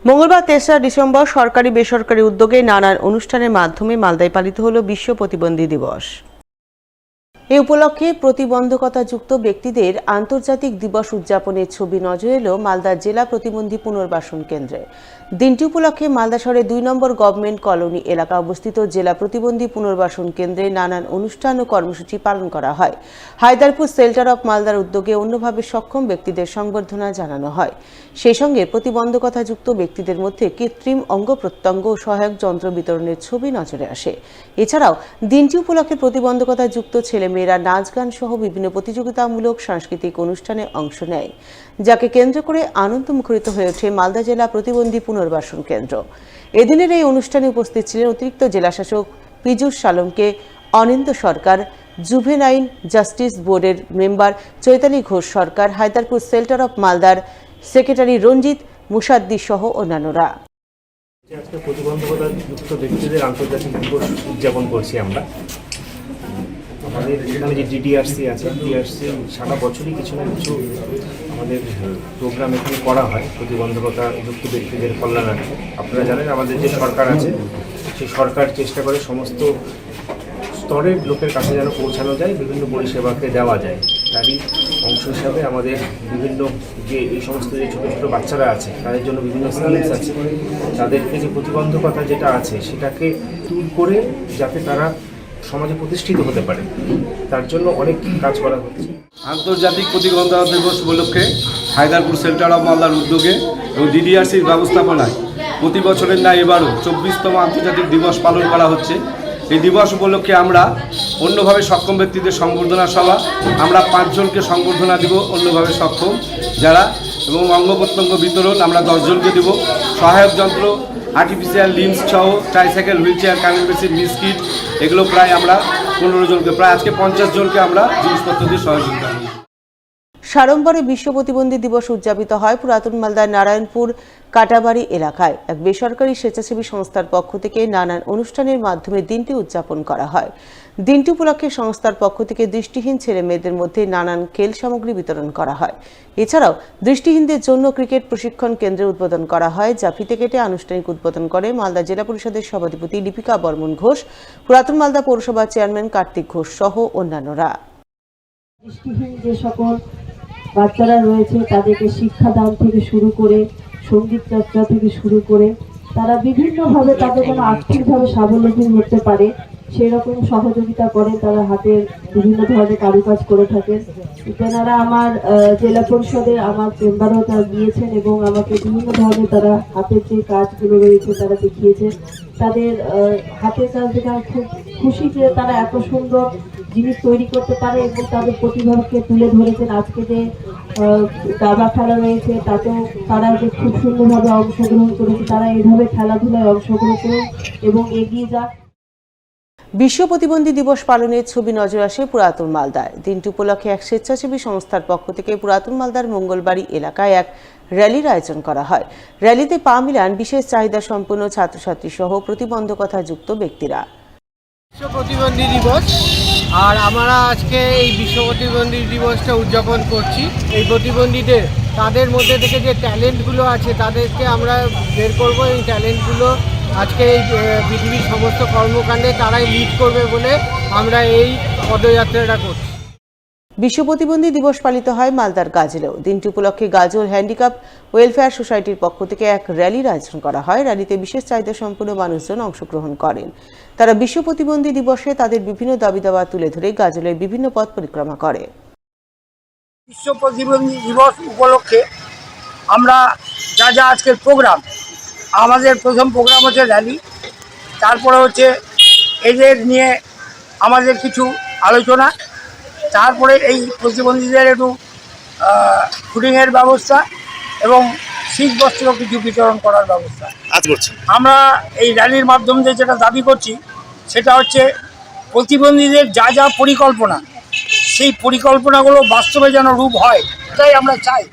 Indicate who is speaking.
Speaker 1: মঙ্গলবার ৩রা ডিসেম্বর সরকারি বেসরকারি উদ্যোগে নানান অনুষ্ঠানের মাধ্যমে মালদায় পালিত হল বিশ্ব প্রতিবন্ধী দিবস। এ উপলক্ষে প্রতিবন্ধকতাযুক্ত ব্যক্তিদের আন্তর্জাতিক দিবস উদযাপনের ছবি নজরে এলো মালদার জেলা প্রতিবন্ধী পুনর্বাসন কেন্দ্রে। দিনটি উপলক্ষে মালদা শহরে ২ নম্বর গভর্নমেন্ট কলোনি এলাকা অবস্থিত জেলা প্রতিবন্ধী পুনর্বাসন কেন্দ্রে নানান অনুষ্ঠান ও কর্মসূচি পালন করা হয়। হায়দারপুর শেল্টার অফ মালদার উদ্যোগে অন্যভাবে সক্ষম ব্যক্তিদের সংবর্ধনা জানানো হয়। সেই সঙ্গে প্রতিবন্ধকতাযুক্ত ব্যক্তিদের মধ্যে কৃত্রিম অঙ্গ প্রত্যঙ্গ ও সহায়ক যন্ত্র বিতরণের ছবি নজরে আসে। এছাড়াও দিনটি উপলক্ষে প্রতিবন্ধকতাযুক্ত ছেলেমেয়েরা নাচ গান সহ বিভিন্ন প্রতিযোগিতামূলক সাংস্কৃতিক অনুষ্ঠানে অংশ নেয়, যাকে কেন্দ্র করে আনন্দমুখরিত হয়ে ওঠে মালদা জেলা প্রতিবন্ধী পুনর্বাসন কেন্দ্র। এদিনের এই অনুষ্ঠানে উপস্থিত ছিলেন অতিরিক্ত জেলাশাসক পীযূষ সালমকে, অনিন্দ্য সরকার, জুভেনাইল জাস্টিস বোর্ডের member Chaitali Ghosh Sarkar, Haidarpur shelter of মালদার সেক্রেটারি রঞ্জিত মুসাদ্দি সহ অন্যান্যরা।
Speaker 2: আজকে প্রতিবন্ধকতাযুক্ত ব্যক্তিদের আন্তর্জাতিক দিবস উদযাপন করছি আমরা। আমাদের এখানে যে ডিডিআরসি আছে, ডিডিআরসি সারা বছরই কিছু না কিছু আমাদের প্রোগ্রাম এখানে করা হয় প্রতিবন্ধকতাযুক্ত ব্যক্তিদের কল্যাণার্থে। আপনারা জানেন আমাদের যে সরকার আছে, সেই সরকার চেষ্টা করে সমস্ত স্তরের লোকের কাছে যেন পৌঁছানো যায়, বিভিন্ন পরিষেবাকে দেওয়া যায়। তারই অংশ হিসাবে আমাদের বিভিন্ন যে এই সমস্ত যে ছোটো ছোটো বাচ্চারা আছে তাদের জন্য বিভিন্ন স্কিমস আছে। তাদেরকে যে প্রতিবন্ধকতা যেটা আছে সেটাকে দূর করে যাতে তারা সমাজে প্রতিষ্ঠিত হতে পারে, তার জন্য অনেক কাজ করা হচ্ছে।
Speaker 3: আন্তর্জাতিক প্রতিবন্ধকতা দিবস উপলক্ষে হায়দারপুর সেল্টার অফ মালদার উদ্যোগে এবং ডিডিআরসির ব্যবস্থাপনায় প্রতি বছরের ন্যায় এবারও ২৪তম আন্তর্জাতিক দিবস পালন করা হচ্ছে। এই দিবস উপলক্ষে আমরা অন্যভাবে সক্ষম ব্যক্তিদের সংবর্ধনা সভা, আমরা ৫ জনকে সংবর্ধনা দিব অন্যভাবে সক্ষম যারা, এবং অঙ্গ প্রত্যঙ্গ বিতরণ আমরা ১০ জনকে দেব। সহায়ক যন্ত্র, আর্টিফিশিয়াল লিম্স সহ ট্রাইসাইকেল, হুইল চেয়ার, কানের মেশিন, বিস্কিট, এগুলো প্রায় আমরা ১৫ জনকে, প্রায় আজকে ৫০ জনকে আমরা জিনিসপত্র দিয়ে সহযোগিতা করি।
Speaker 1: সাড়ম্বরে বিশ্ব প্রতিবন্ধী দিবস উদযাপিত হয় পুরাতন মালদার নারায়ণপুর কাটাবাড়ি এলাকায়। এক বেসরকারি স্বেচ্ছাসেবী সংস্থার পক্ষ থেকে নানান অনুষ্ঠানের মাধ্যমে দিনটি উদযাপন করা হয়। দিনটি উপলক্ষে সংস্থার পক্ষ থেকে দৃষ্টিহীন ছেলে মেয়েদের মধ্যে নানান খেল সামগ্রী বিতরণ করা হয়। এছাড়াও দৃষ্টিহীনদের জন্য ক্রিকেট প্রশিক্ষণ কেন্দ্রের উদ্বোধন করা হয়, যা ফিতে কেটে আনুষ্ঠানিক উদ্বোধন করে মালদা জেলা পরিষদের সভাধিপতি দীপিকা বর্মন ঘোষ, পুরাতন মালদা পৌরসভার চেয়ারম্যান কার্তিক ঘোষ সহ অন্যান্যরা।
Speaker 4: দৃষ্টিহীন যে সকল বাচ্চারা রয়েছে তাদেরকে শিক্ষাদান থেকে শুরু করে সঙ্গীত চর্চা থেকে শুরু করে তারা বিভিন্নভাবে তাদের যেন আর্থিকভাবে স্বাবলম্বী হতে পারে সেই রকম সহযোগিতা করে। তারা হাতের বিভিন্ন ধরনের কারুকাজ করে থাকেন। তেনারা আমার জেলা পরিষদে আমার চেম্বারেও তারা গিয়েছেন এবং আমাকে বিভিন্ন ধরনের তারা হাতের যে কাজগুলো রয়েছে তারা দেখিয়েছেন। তাদের হাতের কাজ দেখে আমি খুব খুশি যে তারা এত সুন্দর জিনিস তৈরি করতে পারে এবং তাদের প্রতিভাকে তুলে ধরেছেন। আজকে যে দাবা খেলা রয়েছে তাতেও তারা যে খুব সুন্দরভাবে অংশগ্রহণ করেছে। তারা এইভাবে খেলাধুলায় অংশগ্রহণ করুন এবং এগিয়ে যাক।
Speaker 1: বিশ্ব প্রতিবন্ধী দিবস পালনের ছবি নজর আসে পুরাতন মালদায়। দিনটি উপলক্ষে এক স্বেচ্ছাসেবী সংস্থার পক্ষ থেকে পুরাতন মালদার মঙ্গলবাড়ি এলাকায় এক র্যালির আয়োজন করা হয়। র্যালিতে পা মিলান বিশেষ চাহিদা সম্পন্ন ছাত্রছাত্রী সহ প্রতিবন্ধকতাযুক্ত ব্যক্তিরা।
Speaker 5: বিশ্ব প্রতিবন্ধী দিবস, আর আমরা আজকে এই বিশ্ব প্রতিবন্ধী দিবসটা উদযাপন করছি। এই প্রতিবন্ধীদের তাদের মধ্যে থেকে যে ট্যালেন্টগুলো আছে তাদেরকে আমরা বের করবো। এই ট্যালেন্টগুলো আজকে এই পৃথিবীর সমস্ত কর্মকাণ্ডে তারাই লিড করবে বলে আমরা এই পদযাত্রাটা করছি।
Speaker 1: বিশ্ব প্রতিবন্ধী দিবস পালিত হয় মালদার গাজলেও। দিনটি উপলক্ষে গাজল হ্যান্ডিক্যাপ ওয়েলফেয়ার সোসাইটির পক্ষ থেকে এক র্যালির আয়োজন করা হয়। র্যালিতে বিশেষ চাহিদা সম্পন্ন মানুষজন অংশগ্রহণ করেন। তারা বিশ্ব প্রতিবন্ধী দিবসে তাদের বিভিন্ন দাবি দাওয়া তুলে ধরে গাজলের বিভিন্ন পথ পরিক্রমা করে।
Speaker 6: বিশ্ব প্রতিবন্ধী দিবস উপলক্ষে আমরা যা আজকের প্রোগ্রাম, আমাদের প্রথম প্রোগ্রাম হচ্ছে র্যালি, তারপরে হচ্ছে এদের নিয়ে আমাদের কিছু আলোচনা, তারপরে এই প্রতিবন্ধীদের একটু ফুডিংয়ের ব্যবস্থা এবং শীত বস্ত্র কিছু বিতরণ করার ব্যবস্থা আমরা এই র্যালির মাধ্যমে যেটা দাবি করছি সেটা হচ্ছে প্রতিবন্ধীদের যা পরিকল্পনা, সেই পরিকল্পনাগুলো বাস্তবে যেন রূপ হয়, এটাই আমরা চাই।